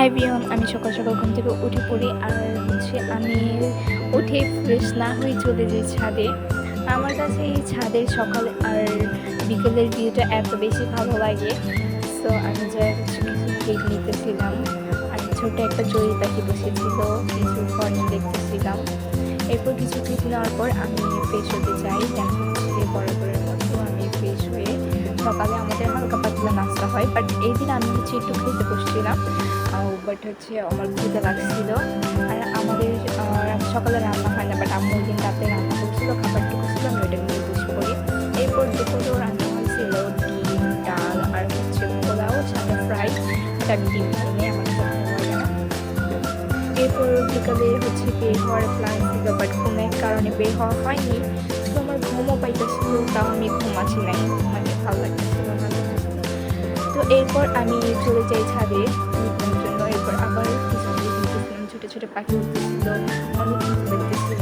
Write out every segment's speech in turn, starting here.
High বিয়ন, আমি সকাল সকাল ঘুম থেকে উঠে পড়ি আর আমি উঠে ফ্রেশ না হয়ে চলে যাই ছাদে। আমার কাছে এই ছাদের সকাল আর বিকেলের ভিউটা এত বেশি ভালো লাগে। সো আমি কিছু কেক নিতেছিলাম আর ছোট একটা চড়ুই পাখি বসেছিল, কিছু ফরেন দেখতেছিলাম। এরপর কিছু কেক নেওয়ার পর আমি ফ্রেশ হতে যাই। বরাবরের মতো আমি ফ্রেশ হয়ে সকালে আমাদের হালকা পাতলা নাস্তা হয়, বাট এই দিন আমি একটু খেতে বসছিলাম, বাট আমার ক্ষুদা লাগছিল। আর আমাদের সকালে রান্না হয় না, বাট আম্মু দিন রাতে রান্না করছিল, খাবারটুকু ছিল, আমি ওইটা নিয়ে বসে পড়ি। এরপর দুপুরেও রান্না হয়েছিল ডিম, ডাল আর পোলাও, সাথে ফ্রাই। আমি ডিম নিয়ে আমার সাথে হয় না। এরপর বিকালে বের হওয়ার প্ল্যান ছিল, বাট কোনো এক কারণে বের হওয়া হয়নি। তো আমার ঘুমও পাইতেছিল, তাও আমি ঘুমাচ্ছি নাই, ভালো লাগতেছিল না। তো এরপর আমি চলে যাই ছাদে ঘুমানোর জন্য। এরপর আবার দেখতেছিলাম ছোটো ছোটো পাখি উঠতেছিল, অনেক দেখতেছিল।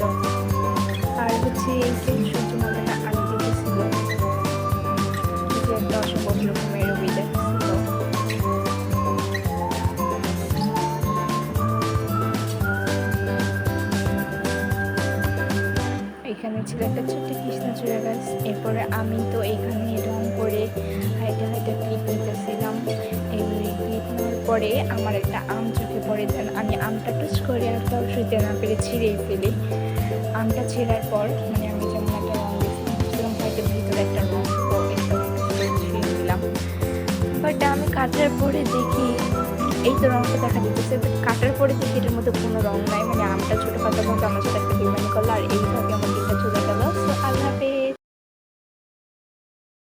আর এই যে সূর্য মালাটা আলো দিতেছিল, একটা অসম্ভব রকমের ওয়েদার ছিল। এখানে ছিল একটা ছোট্ট কৃষ্ণচূড়া গাছ। এরপরে আমি তো এইখানে রং করে হাইটা ক্লিপ নিতেছিলাম। এই ক্লিপ নেওয়ার পরে আমার একটা আম চোখে পড়ে, দেন আমি আমটা টুচ করে আর সইতে না পেরে ছিঁড়েই ফেলি। আমটা ছেঁড়ার পর আমি যেমন একটা রং দেখছিলাম, হয়তো ভিতরে একটা রং ছিঁড়ে দিলাম। বাট আমি কাটার পরে দেখি এই তো রংটা দেখা দিতেছে, বাট কাটার পরে দেখি এটার মধ্যে কোনো রং নাই। আমটা ছোটো পাতার মধ্যে আমার সাথে একটা বিমানি করলো, আর এইভাবে আমার দিনটা চলে গেল। সো আল্লাহ হাফেজ।